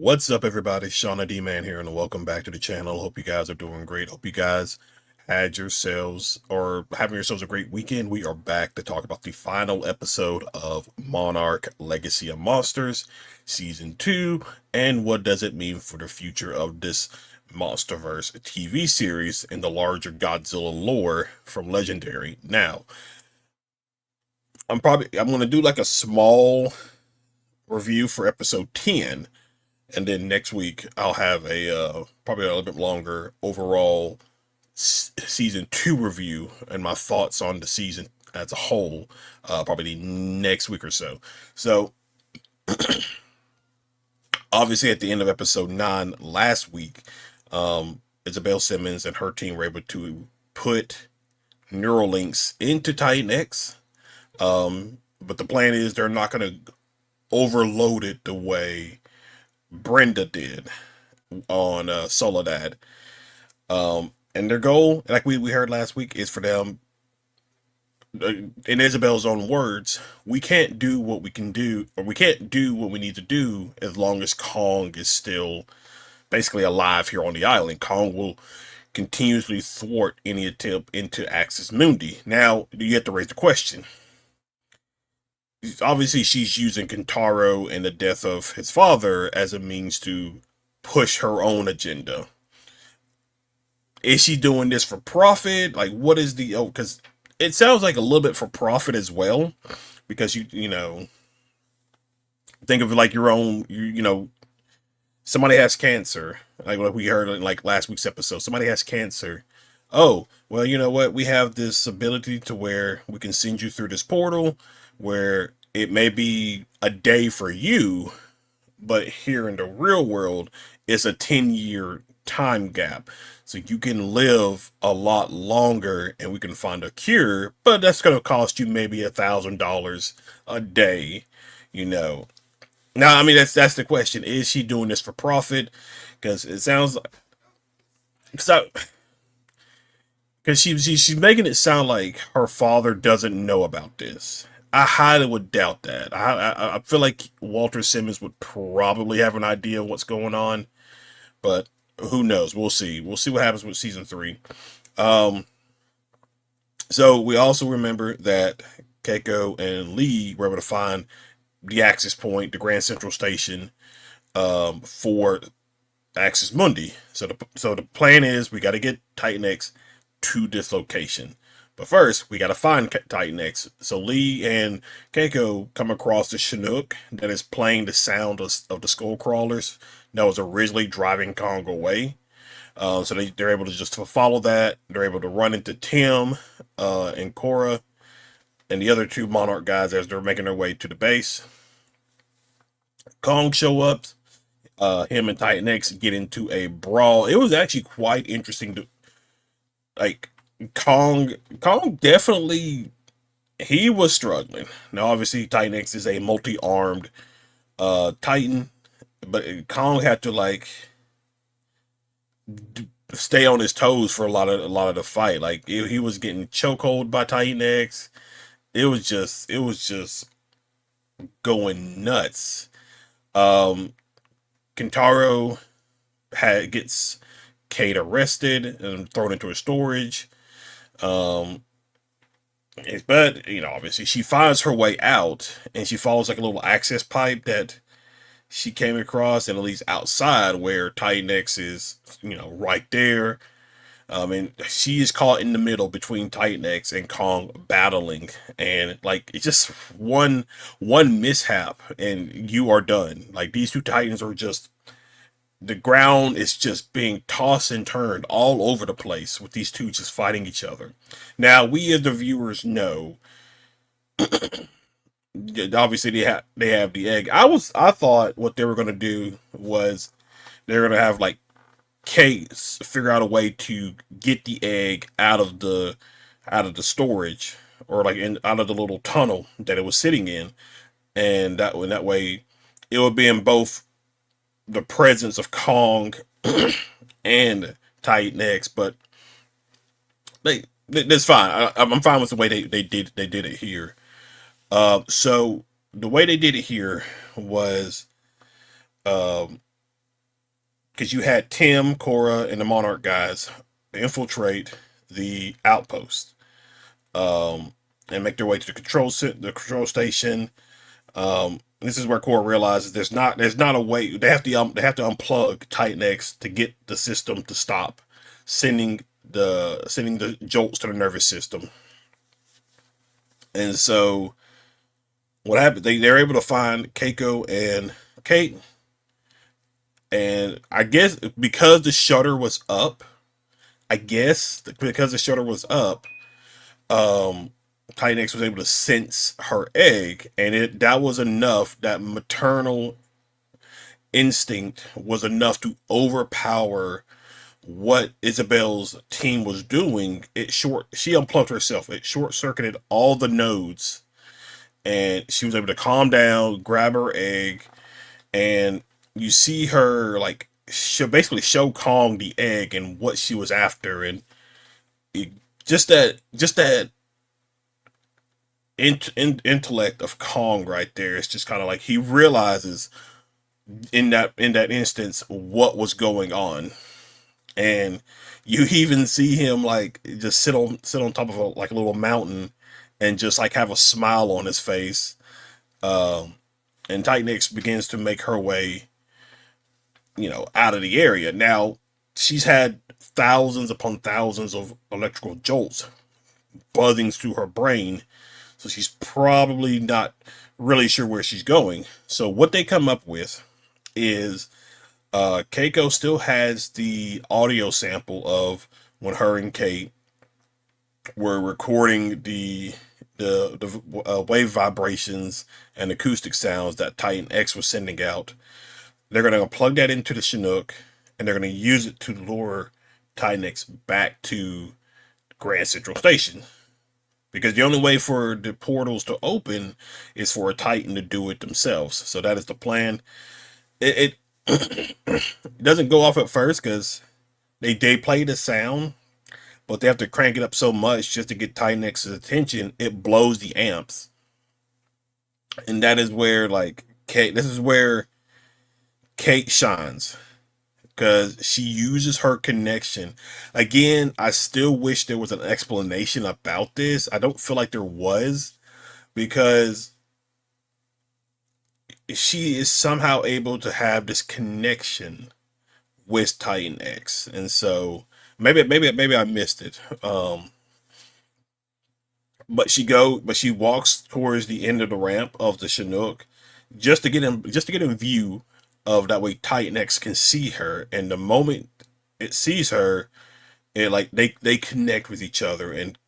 What's up, everybody? Shauna D Man here, and welcome back to the channel. Hope you guys are doing great. Hope you guys had yourselves or having yourselves a great weekend. We are back to talk about the final episode of Monarch Legacy of Monsters Season 2, and what does it mean for the future of this MonsterVerse TV series in the larger Godzilla lore from Legendary. Now, I'm gonna do like a small review for episode 10, and then next week I'll have a probably a little bit longer overall season 2 review and my thoughts on the season as a whole, probably next week or so. So obviously at the end of episode 9 last week, Isabel Simmons and her team were able to put neural links into Titan X. But the plan is they're not going to overload it the way Brenda did on Soledad. And their goal, like we heard last week, is for them, in Isabel's own words, we can't do what we can do, or we can't do what we need to do as long as Kong is still basically alive here on the island. Kong will continuously thwart any attempt into access Mundi. Now, you have to raise the question. Obviously, she's using Kentaro and the death of his father as a means to push her own agenda. Is she doing this for profit? Like, what is the, oh, because it sounds like a little bit for profit as well, because you know, think of it like your own, somebody has cancer, like we heard in like last week's episode. Somebody has cancer. Oh, well, you know what? We have this ability to where we can send you through this portal where it may be a day for you, but here in the real world, it's a 10-year time gap. So you can live a lot longer and we can find a cure, but that's going to cost you maybe $1,000 a day, you know. Now, I mean, that's the question. Is she doing this for profit? Because it sounds like, so, because she's making it sound like her father doesn't know about this. I highly would doubt that. I feel like Walter Simmons would probably have an idea of what's going on, but who knows? We'll see. We'll see what happens with season 3. Um, so we also remember that Keiko and Lee were able to find the access point, the Grand Central Station, for Access Mundi. So the plan is we got to get Titan X to this location. But first, we got to find Titan X. So Lee and Keiko come across the Chinook that is playing the sound of the skull crawlers that was originally driving Kong away. So they're able to just follow that. They're able to run into Tim and Cora and the other two Monarch guys as they're making their way to the base. Kong show up. Him and Titan X get into a brawl. It was actually quite interesting to, like, Kong definitely, he was struggling. Now obviously Titan X is a multi-armed Titan, but Kong had to like stay on his toes for a lot of the fight. Like he was getting chokehold by Titan X. It was just going nuts. Um Kentaro gets Kate arrested and thrown into a storage. Um but obviously she finds her way out and she follows like a little access pipe that she came across, and at least outside where Titan X is, right there. And she is caught in the middle between Titan X and Kong battling, and like it's just one mishap, and you are done. Like these two Titans are just, the ground is just being tossed and turned all over the place with these two just fighting each other. Now we as the viewers know, obviously they have the egg. I thought what they were gonna do was they're gonna have like Kate figure out a way to get the egg out of the storage, or like out of the little tunnel that it was sitting in, and that way it would be in both the presence of Kong and Titan X. But that's fine. I'm fine with the way they did it here. So the way they did it here was, because you had Tim, Cora, and the Monarch guys infiltrate the outpost, and make their way to the control station. This is where Cora realizes there's not a way. They have to unplug Titan X to get the system to stop sending the jolts to the nervous system. And so what happened? They're able to find Keiko and Kate, and I guess because the shutter was up, I guess because the shutter was up, um, Titan X was able to sense her egg, and that was enough. That maternal instinct was enough to overpower what Isabel's team was doing. She unplugged herself. It short circuited all the nodes, and she was able to calm down, grab her egg, and you see her like she basically show Kong the egg and what she was after, and it, just that intellect of Kong right there. It's just kind of like he realizes in that instance what was going on, and you even see him like just sit on top of like a little mountain and just like have a smile on his face. Um, and Titan X begins to make her way, out of the area. Now, she's had thousands upon thousands of electrical jolts buzzing through her brain, so she's probably not really sure where she's going. So what they come up with is Keiko still has the audio sample of when her and Kate were recording the wave vibrations and acoustic sounds that Titan X was sending out. They're going to plug that into the Chinook, and they're going to use it to lure Titan X back to Grand Central Station. Because the only way for the portals to open is for a Titan to do it themselves. So that is the plan. It doesn't go off at first because they play the sound, but they have to crank it up so much just to get Titan X's attention. It blows the amps, and that is where like Kate. This is where Kate shines because she uses her connection. Again, I still wish there was an explanation about this. I don't feel like there was, because she is somehow able to have this connection with Titan X, and so maybe I missed it. But she walks towards the end of the ramp of the Chinook just to get in view of that way Titan X can see her, and the moment it sees her, it like they connect with each other, and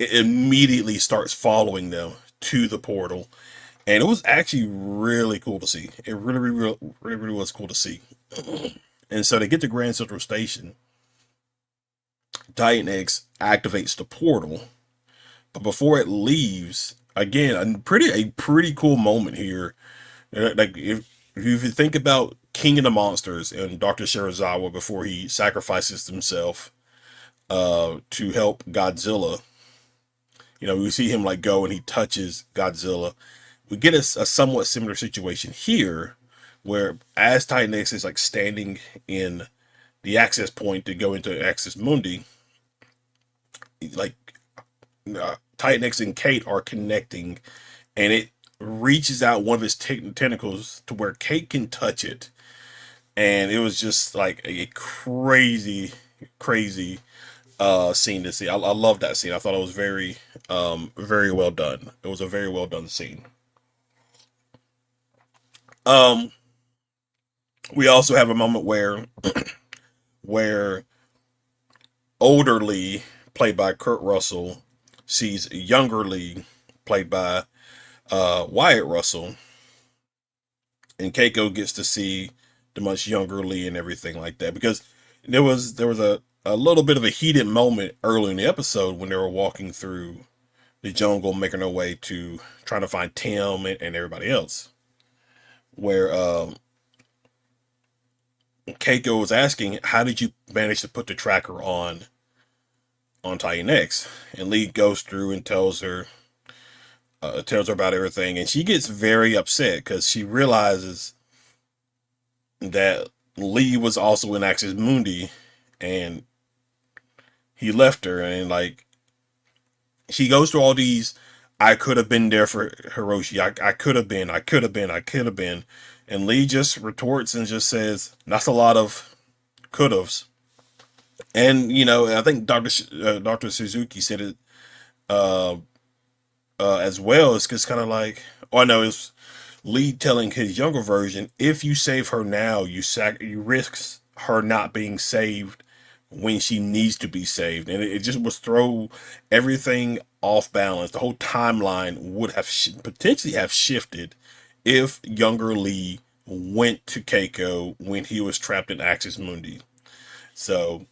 it immediately starts following them to the portal. And it was actually really cool to see. It really was cool to see. And so they get to Grand Central Station. Titan X activates the portal, but before it leaves, again, a pretty cool moment here. Like if you think about King of the Monsters and Dr. Shirazawa before he sacrifices himself to help Godzilla. We see him like go and he touches Godzilla. We get a somewhat similar situation here, where as Titan X is like standing in the access point to go into Access Mundi, like Titan X and Kate are connecting, and it reaches out one of his tentacles to where Kate can touch it, and it was just like a crazy, crazy scene to see. I love that scene. I thought it was very well done. It was a very well done scene. Um, we also have a moment where older Lee, played by Kurt Russell, sees younger Lee, played by Wyatt Russell, and Keiko gets to see the much younger Lee and everything like that. Because there was a little bit of a heated moment early in the episode when they were walking through the jungle, making their way to trying to find Tim and everybody else, where Keiko was asking, "How did you manage to put the tracker on Titan X?" And Lee goes through and tells her about everything, and she gets very upset because she realizes that Lee was also in Axis Mundi, and he left her, and like she goes through all these. I could have been there for Hiroshi. I could have been. I could have been. I could have been. And Lee just retorts and just says, "That's a lot of could haves." And I think Dr. Suzuki said it uh, as well. It's just kind of like, oh, I know it's Lee telling his younger version, if you save her now, you risk her not being saved when she needs to be saved, and it just was throw everything off balance. The whole timeline would have potentially have shifted if younger Lee went to Keiko when he was trapped in Axis Mundi. So,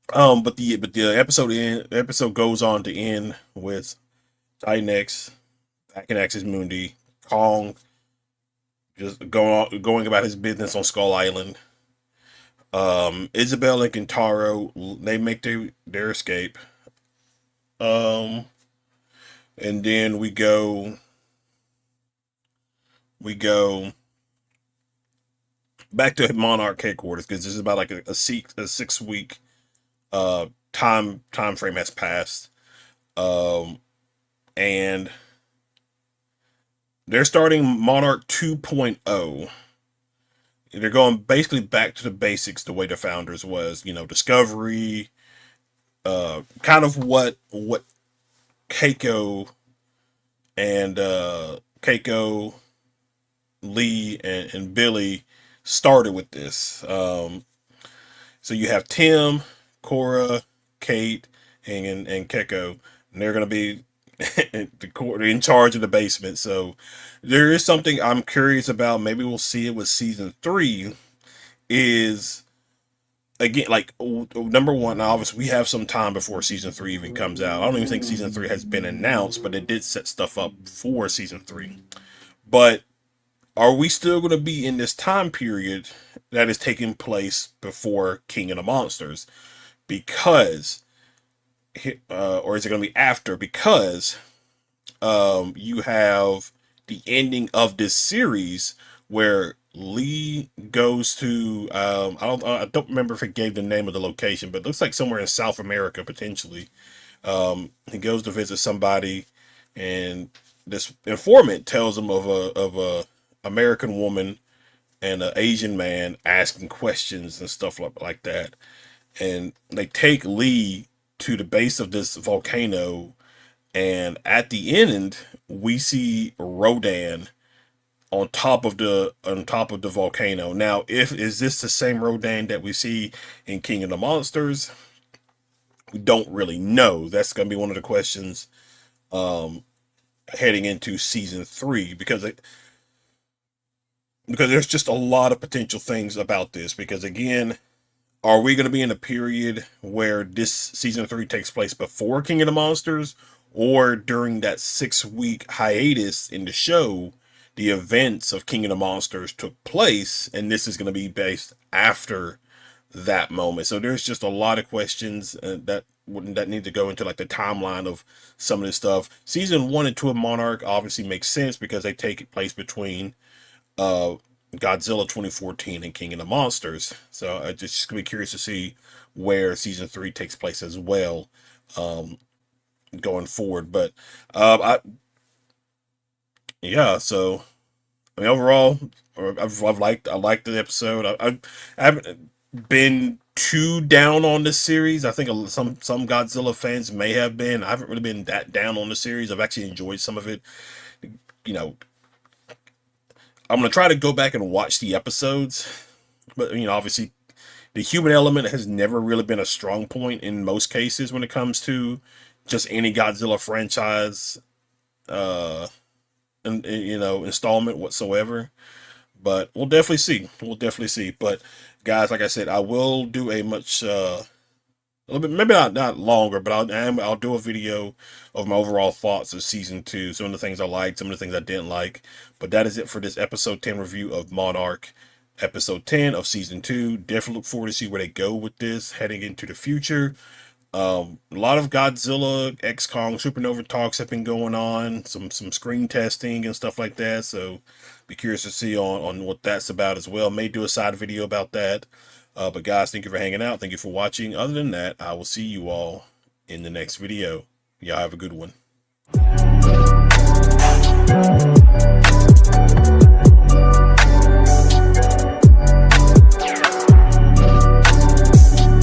but the episode goes on to end with Tinex back in Axis Mundi, Kong just going about his business on Skull Island. Isabel and Kintaro, they make their escape. Um, and then we go back to Monarch headquarters because this is about like a 6 week time frame has passed. Um, and they're starting Monarch 2.0. They're going basically back to the basics the way the founders was, discovery, kind of what Keiko and Keiko, Lee, and Billy started with this. So you have Tim, Cora, Kate, and Keiko, and they're gonna be in charge of the basement. So there is something I'm curious about. Maybe we'll see it with season 3. Is again like number one. Now, obviously, we have some time before season 3 even comes out. I don't even think season 3 has been announced, but it did set stuff up for season 3. But are we still going to be in this time period that is taking place before King of the Monsters? Because, or is it going to be after? Because you have the ending of this series where Lee goes to I don't remember if it gave the name of the location, but it looks like somewhere in South America potentially. He goes to visit somebody, and this informant tells him of a American woman and an Asian man asking questions and stuff like that. And they take Lee to the base of this volcano, and at the end we see Rodan on top of the volcano. Now, if is this the same Rodan that we see in King of the Monsters? We don't really know. That's gonna be one of the questions heading into season 3 because there's just a lot of potential things about this. Because again, are we going to be in a period where this season 3 takes place before King of the Monsters, or during that 6 week hiatus in the show, the events of King of the Monsters took place, and this is going to be based after that moment? So there's just a lot of questions that need to go into like the timeline of some of this stuff. Season 1 and 2 of Monarch obviously makes sense because they take place between uh, Godzilla 2014 and King of the Monsters. So I just gonna be curious to see where season 3 takes place as well, um, going forward. But I yeah, so I mean overall, I liked the episode. I haven't been too down on this series. I think some Godzilla fans may have been. I haven't really been that down on the series. I've actually enjoyed some of it. You know, I'm gonna try to go back and watch the episodes, but obviously, the human element has never really been a strong point in most cases when it comes to just any Godzilla franchise, uh, installment whatsoever. But we'll definitely see. We'll definitely see. But guys, like I said, I will do a much a little bit, maybe not longer, but I'll do a video of my overall thoughts of season 2. Some of the things I liked, some of the things I didn't like. But that is it for this episode 10 review of Monarch, episode 10 of season 2. Definitely look forward to see where they go with this heading into the future. A lot of Godzilla, X Kong, Supernova talks have been going on. Some screen testing and stuff like that. So be curious to see on what that's about as well. May do a side video about that. But guys, thank you for hanging out. Thank you for watching. Other than that, I will see you all in the next video. Y'all have a good one.